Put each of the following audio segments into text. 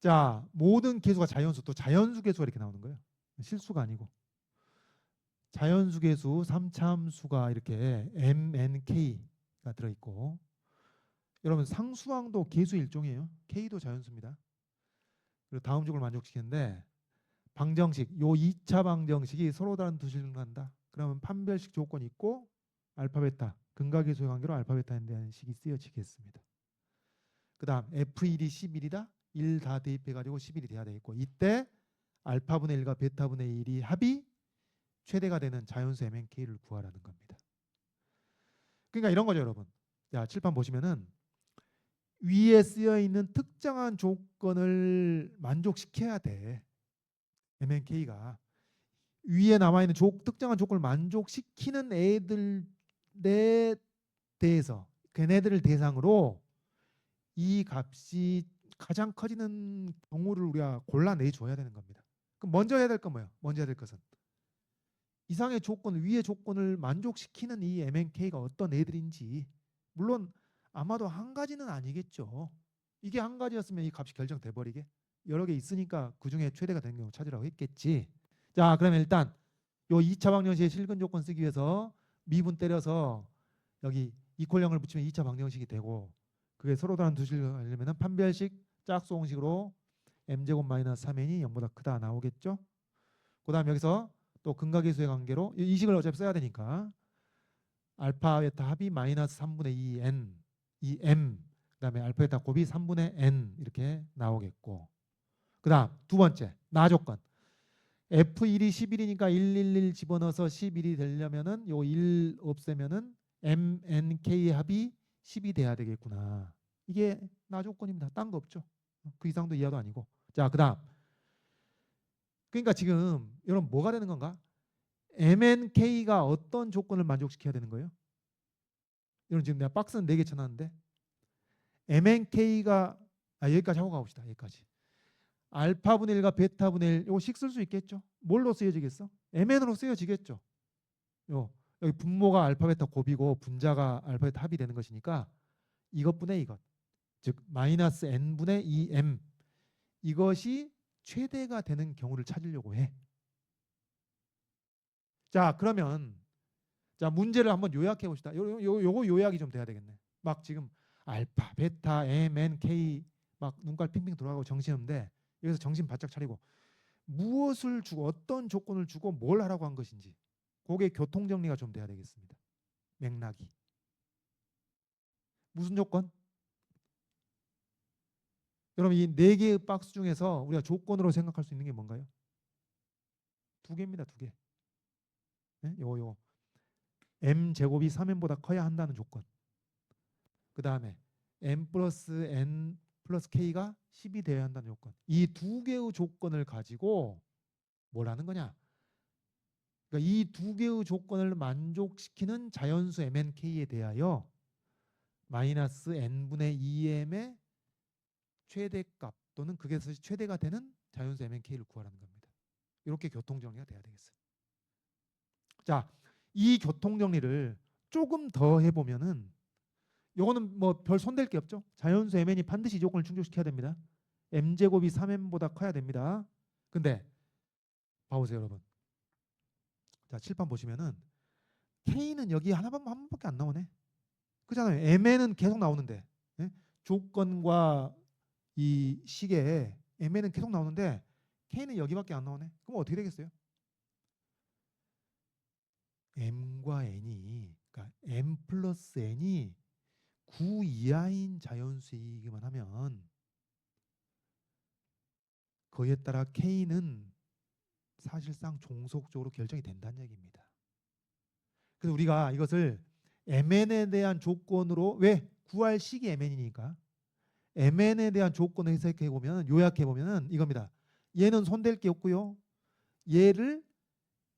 자, 모든 계수가 자연수, 또 자연수 계수가 이렇게 나오는 거예요. 실수가 아니고. 자연수 계수 3차함수가 이렇게 MNK가 들어있고, 여러분 상수항도 계수 일종이에요. K도 자연수입니다. 그리고 다음 조건을 만족시키는데 방정식, 요 2차 방정식이 서로 다른 두 실을 한다. 그러면 판별식 조건이 있고 알파 베타, 근각계수의 관계로 알파 베타에 대한 식이 쓰여지겠습니다. 그 다음 F1이 11이다. 1 다 대입해가지고 11이 돼야 되겠고, 이때 알파분의 1과 베타분의 1이 합이 최대가 되는 자연수 MNK를 구하라는 겁니다. 그러니까 이런 거죠, 여러분. 자, 칠판 보시면은 위에 쓰여 있는 특정한 조건을 만족시켜야 돼. MNK가 위에 남아 있는 특정한 조건을 만족시키는 애들에 대해서 걔네들을 대상으로 이 값이 가장 커지는 경우를 우리가 골라내 줘야 되는 겁니다. 그럼 먼저 해야 될 건 뭐예요? 먼저 해야 될 것은 이상의 조건, 위의 조건을 만족시키는 이 MNK가 어떤 애들인지. 물론 아마도 한 가지는 아니겠죠. 이게 한 가지였으면 이 값이 결정돼 버리게. 여러 개 있으니까 그중에 최대가 되는 경우 찾으라고 했겠지. 자, 그러면 일단 요 2차 방정식의 실근 조건 쓰기 위해서 미분 때려서 여기 이퀄형을 붙이면 2차 방정식이 되고, 그게 서로 다른 두 식을 하려면 판별식 짝수공식으로 m제곱 마이너스 3n이 0보다 크다 나오겠죠. 그 다음 여기서 또 근각계수의 관계로 이 식을 어차피 써야 되니까 알파 베타 합이 마이너스 3분의 2n, 2m, 그 다음에 알파 베타 곱이 3분의 n 이렇게 나오겠고, 그 다음 두 번째 나 조건 F1이 11이니까 111 집어넣어서 11이 되려면은 요 1 없애면은 MNK 합이 10이 돼야 되겠구나. 이게 나 조건입니다. 딴 거 없죠. 그 이상도 이하도 아니고. 자, 그 다음 그러니까 지금 여러분 뭐가 되는 건가? MNK가 어떤 조건을 만족시켜야 되는 거예요? 여러분 지금 내가 박스는 4개 쳐놨는데 MNK가 여기까지 하고 가봅시다. 여기까지. 알파분의 1과 베타분의 1 이거 식 쓸 수 있겠죠? 뭘로 쓰여지겠어? MN으로 쓰여지겠죠. 여기 분모가 알파 베타 곱이고 분자가 알파 베타 합이 되는 것이니까 이것분의 이것, 즉 마이너스 n분의 2m, 이것이 최대가 되는 경우를 찾으려고 해. 자, 그러면 자, 문제를 한번 요약해 봅시다. 요거 요약이 좀 돼야 되겠네. 막 지금 알파, 베타, m, n, k 막 눈깔 핑핑 돌아가고 정신없는데 여기서 정신 바짝 차리고 무엇을 주고 어떤 조건을 주고 뭘 하라고 한 것인지 그게 교통 정리가 좀 돼야 되겠습니다. 맥락이. 무슨 조건? 여러분 이 4개의 박스 중에서 우리가 조건으로 생각할 수 있는 게 뭔가요? 2개입니다. 2개. 네? 요거 m 제곱이 3n보다 커야 한다는 조건. 그 다음에 m 플러스 n 플러스 k가 10이 되어야 한다는 조건. 이 2개의 조건을 가지고 뭘 하는 거냐? 그러니까 이 2개의 조건을 만족시키는 자연수 mnk에 대하여 마이너스 n분의 2m의 최대값 또는 극에서 최대가 되는 자연수 mnk를 구하라는 겁니다. 이렇게 교통정리가 돼야 되겠어요. 자, 이 교통정리를 조금 더 해보면은 요거는 뭐 별 손댈 게 없죠. 자연수 mn이 반드시 이 조건을 충족시켜야 됩니다. m제곱이 3m보다 커야 됩니다. 근데 봐보세요, 여러분. 자, 칠판 보시면은 k는 여기 한 번밖에 안 나오네. 그잖아요. mn은 계속 나오는데, 예? 조건과 이 식에 mn은 계속 나오는데 k는 여기밖에 안 나오네. 그럼 어떻게 되겠어요? m과 n이, 그러니까 m 플러스 n이 9 이하인 자연수이기만 하면 그에 따라 k는 사실상 종속적으로 결정이 된다는 얘기입니다. 그래서 우리가 이것을 mn에 대한 조건으로, 왜? 구할 식이 mn이니까 mn에 대한 조건을 해석해 보면, 요약해 보면은 이겁니다. 얘는 손댈 게 없고요. 얘를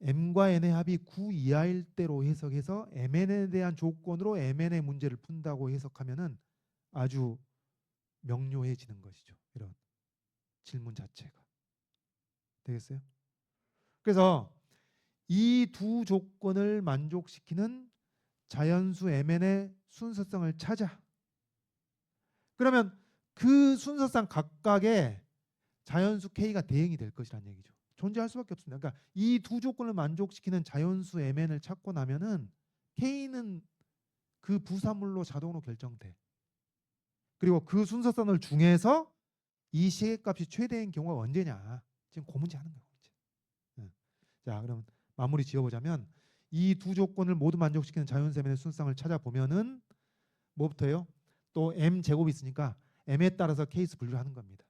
m과 n의 합이 9 이하일 때로 해석해서 mn에 대한 조건으로 mn의 문제를 푼다고 해석하면은 아주 명료해지는 것이죠. 이런 질문 자체가. 되겠어요? 그래서 이 두 조건을 만족시키는 자연수 mn의 순서성을 찾아. 그러면 그 순서상 각각의 자연수 K가 대응이 될 것이라는 얘기죠. 존재할 수밖에 없습니다. 그러니까 이 두 조건을 만족시키는 자연수 MN을 찾고 나면은 K는 그 부사물로 자동으로 결정돼. 그리고 그 순서선을 중에서 이 시계값이 최대인 경우가 언제냐. 지금 그 문제 하는 거예요. 응. 자, 그럼 마무리 지어보자면 이 두 조건을 모두 만족시키는 자연수 MN의 순서상을 찾아보면은 뭐부터요? 또 M 제곱이 있으니까 M에 따라서 케이스 분류를 하는 겁니다.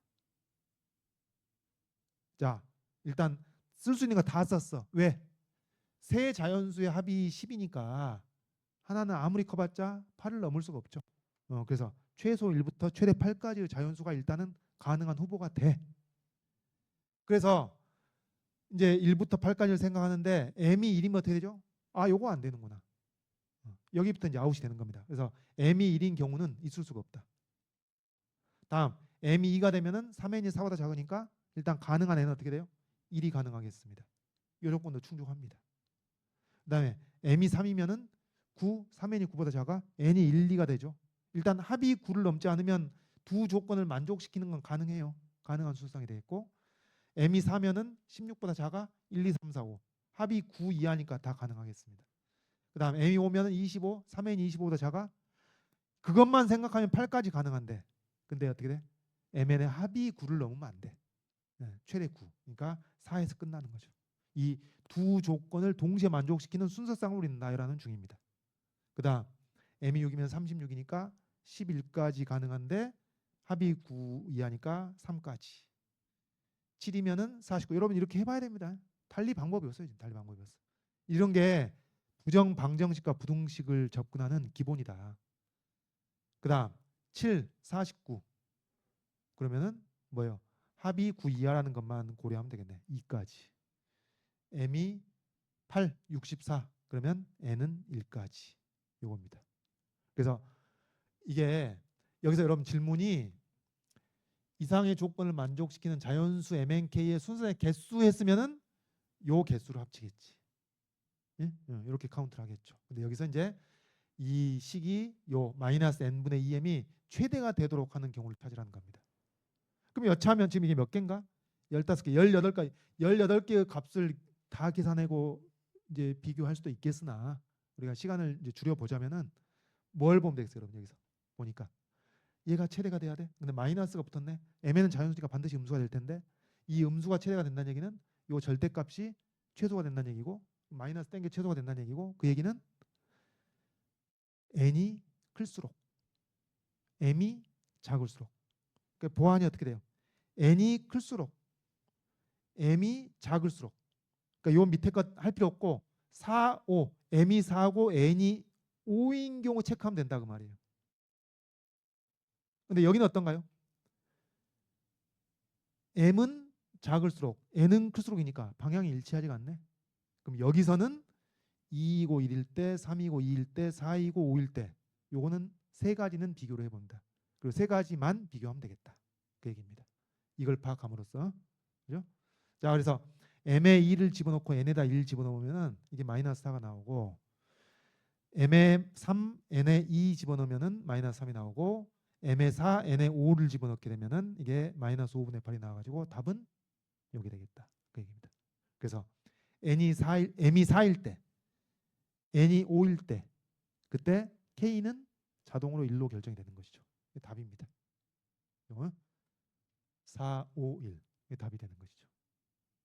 자, 일단 쓸 수 있는 거 다 썼어. 왜? 세 자연수의 합이 10이니까 하나는 아무리 커봤자 8을 넘을 수가 없죠. 그래서 최소 1부터 최대 8까지의 자연수가 일단은 가능한 후보가 돼. 그래서 이제 1부터 8까지를 생각하는데 m이 1이면 어떻게 되죠? 아, 요거 안 되는구나. 여기부터 이제 아웃이 되는 겁니다. 그래서 m이 1인 경우는 있을 수가 없다. 다음 m이 2가 되면은 3n이 4보다 작으니까 일단 가능한 n은 어떻게 돼요? 1이 가능하겠습니다. 이 조건도 충족합니다. 그다음에 m이 3이면은 9, 3n이 9보다 작아 n이 1, 2가 되죠. 일단 합이 9를 넘지 않으면 두 조건을 만족시키는 건 가능해요. 가능한 수상이 되겠고 m이 4면은 16보다 작아 1, 2, 3, 4, 5 합이 9 이하니까 다 가능하겠습니다. 그다음 m이 5면은 25, 3n이 25보다 작아 그것만 생각하면 8까지 가능한데 근데 어떻게 돼? mn의 합이 9를 넘으면 안 돼. 최대 9. 그러니까 4에서 끝나는 거죠. 이 두 조건을 동시에 만족시키는 순서상으로 우리는 나열하는 중입니다. 그다음 m이 6이면 36이니까 11까지 가능한데 합이 9 이하니까 3까지. 7이면은 49. 여러분 이렇게 해봐야 됩니다. 달리 방법이 없어요. 지금 달리 방법이 없어. 이런 게 부정 방정식과 부등식을 접근하는 기본이다. 그다음 7, 49. 그러면은 뭐예요? 합이 9 이하라는 것만 고려하면 되겠네. 2까지. m이 8, 64. 그러면 n은 1까지. 요겁니다. 그래서 이게 여기서 여러분 질문이 이상의 조건을 만족시키는 자연수 MNK의 순서의 개수 했으면은 요 개수로 합치겠지. 예? 이렇게 카운트를 하겠죠. 근데 여기서 이제 이 식이 요 마이너스 n분의 2m이 최대가 되도록 하는 경우를 찾으라는 겁니다. 그럼 여차하면 지금 이게 몇 개인가? 15개, 18개, 18개의 값을 다 계산하고 이제 비교할 수도 있겠으나 우리가 시간을 이제 줄여 보자면은 뭘 보면 되겠어요, 여러분 여기서 보니까 얘가 최대가 돼야 돼. 근데 마이너스가 붙었네. m에는 자연수니까 반드시 음수가 될 텐데 이 음수가 최대가 된다는 얘기는 요 절대값이 최소가 된다는 얘기고 마이너스 땡 게 최소가 된다는 얘기고 그 얘기는 n이 클수록 m이 작을수록 그러니까 보안이 어떻게 돼요? n이 클수록 m이 작을수록 그러니까 요 밑에 것 할 필요 없고 4, 5 m이 4고 n이 5인 경우 체크하면 된다 그 말이에요. 근데 여기는 어떤가요? m은 작을수록 n은 클수록이니까 방향이 일치하지가 않네. 그럼 여기서는 2이고 1일 때, 3이고 2일 때, 4이고 5일 때 요거는 세 가지는 비교를 해본다. 그리고 세 가지만 비교하면 되겠다. 그 얘기입니다. 이걸 파악함으로써 그죠? 자 그래서 m에 2를 집어넣고 n에다 1 집어넣으면은 이게 마이너스 4가 나오고 m에 3, n에 2 집어넣으면은 마이너스 3이 나오고 m에 4, n에 5를 집어넣게 되면은 이게 마이너스 5분의 8이 나와가지고 답은 여기 되겠다. 그 얘기입니다. 그래서 m이 4일 때, n이 5일 때 그때 k는 자동으로 1로 결정이 되는 것이죠. 이게 답입니다. 4, 5, 1 이게 답이 되는 것이죠.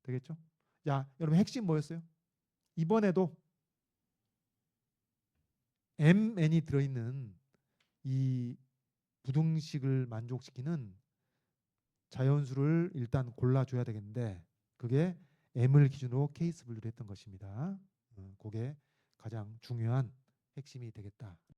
되겠죠? 자, 여러분 핵심 뭐였어요? 이번에도 mn이 들어있는 이 부등식을 만족시키는 자연수를 일단 골라줘야 되겠는데 그게 m을 기준으로 케이스 분류를 했던 것입니다. 그게 가장 중요한 핵심이 되겠다.